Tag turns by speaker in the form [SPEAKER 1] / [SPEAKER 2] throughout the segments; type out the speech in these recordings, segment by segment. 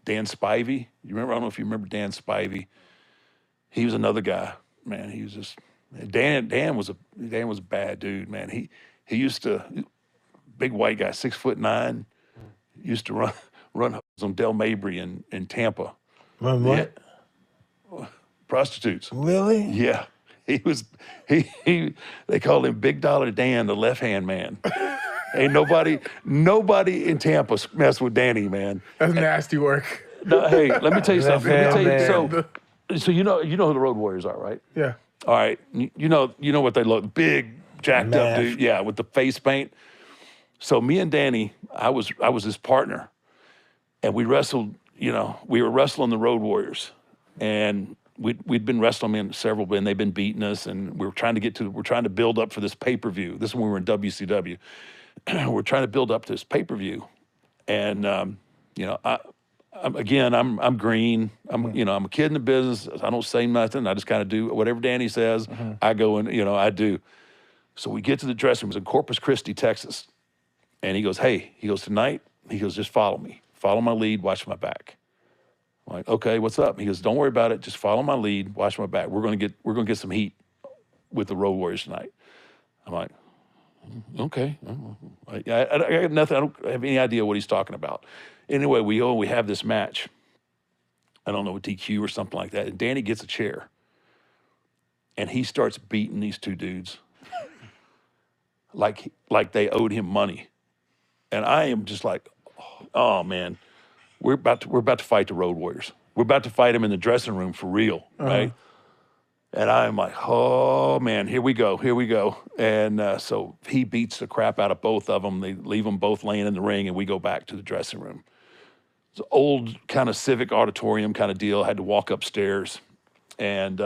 [SPEAKER 1] Dan Spivey. You remember? I don't know if you remember Dan Spivey. He was another guy, man. He was just Dan was a bad dude, man. He used to, big white guy, 6'9", used to run on Del Mabry in Tampa.
[SPEAKER 2] Run what?
[SPEAKER 1] Yeah. Prostitutes.
[SPEAKER 2] Really?
[SPEAKER 1] Yeah. They called him Big Dollar Dan, the left-hand man. Ain't nobody in Tampa mess with Danny, man.
[SPEAKER 3] That's nasty work.
[SPEAKER 1] No, hey, let me tell you something. Let me tell you,
[SPEAKER 3] Man.
[SPEAKER 1] so you know who the Road Warriors are, right?
[SPEAKER 3] Yeah.
[SPEAKER 1] All right. You know what they look, big, jacked up dude. Yeah, with the face paint. So me and Danny, I was his partner, and we wrestled. We were wrestling the Road Warriors, and we'd been wrestling in several, and they've been beating us, and we're trying to build up for this pay-per-view. This is when we were in WCW. We're trying to build up this pay-per-view, and I'm green. I'm a kid in the business. I don't say nothing. I just kind of do whatever Danny says. I go and I do. So we get to the dressing room. It's in Corpus Christi, Texas, and he goes, tonight. He goes, just follow me. Follow my lead. Watch my back. I'm like, okay, what's up? He goes, don't worry about it. Just follow my lead. Watch my back. We're gonna get some heat with the Road Warriors tonight. I'm like, okay. I got nothing. I don't have any idea what he's talking about. Anyway, we have this match. I don't know, with DQ or something like that. And Danny gets a chair, and he starts beating these two dudes like they owed him money. And I am just like, oh man. We're about to fight the Road Warriors. We're about to fight them in the dressing room for real, right? And I'm like, oh man, here we go. And so he beats the crap out of both of them. They leave them both laying in the ring, and we go back to the dressing room. It's an old kind of civic auditorium kind of deal. I had to walk upstairs, and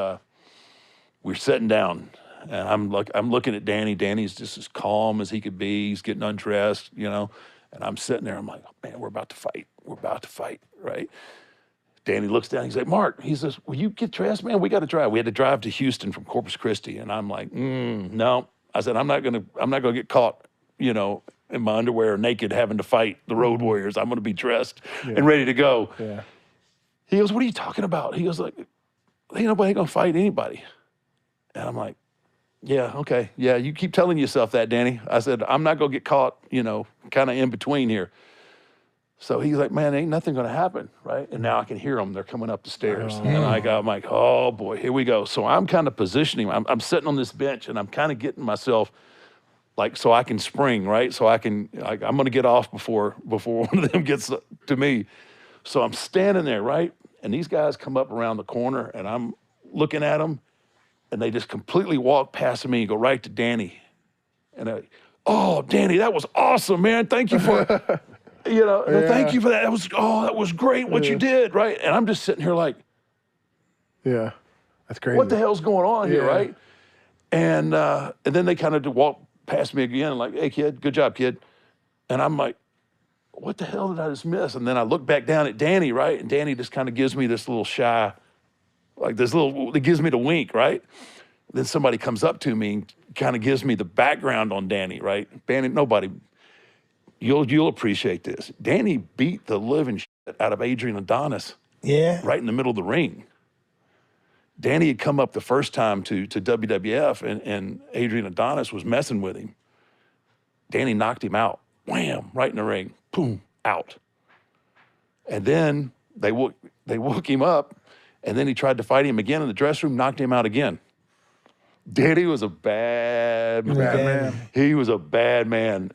[SPEAKER 1] we're sitting down, and I'm looking at Danny. Danny's just as calm as he could be. He's getting undressed, and I'm sitting there. I'm like, man, we're about to fight. We're about to fight, right? Danny looks down. He's like, Mark, he says, will you get dressed, man? We got to drive. We had to drive to Houston from Corpus Christi. And I'm like, no. I said, I'm not gonna get caught, in my underwear naked having to fight the Road Warriors. I'm gonna be dressed and ready to go.
[SPEAKER 3] Yeah.
[SPEAKER 1] He goes, what are you talking about? He goes like, ain't nobody gonna fight anybody. And I'm like, yeah, okay. Yeah, you keep telling yourself that, Danny. I said, I'm not gonna get caught, kind of in between here. So he's like, man, ain't nothing gonna happen, right? And now I can hear them. They're coming up the stairs. And I'm like, oh boy, here we go. So I'm kind of positioning. I'm sitting on this bench, and I'm kind of getting myself like so I can spring, right? So I'm gonna get off before one of them gets to me. So I'm standing there, right? And these guys come up around the corner, and I'm looking at them, and they just completely walk past me and go right to Danny. And oh, Danny, that was awesome, man. Thank you for thank you for that. That was great what you did, right? And I'm just sitting here like,
[SPEAKER 3] yeah, that's crazy.
[SPEAKER 1] what the hell's going on here, right? And then they kind of walk past me again, like, hey, kid, good job, kid. And I'm like, what the hell did I just miss? And then I look back down at Danny, right? And Danny just kind of gives me this little shy, it gives me the wink, right? Then somebody comes up to me and kind of gives me the background on Danny, right? Danny, you'll appreciate this. Danny beat the living shit out of Adrian Adonis.
[SPEAKER 2] Yeah.
[SPEAKER 1] Right in the middle of the ring. Danny had come up the first time to WWF, and Adrian Adonis was messing with him. Danny knocked him out. Wham, right in the ring. Boom, out. And then they woke him up, and then he tried to fight him again in the dressing room, knocked him out again. Danny was a bad man.
[SPEAKER 3] Man.
[SPEAKER 1] He was a bad man.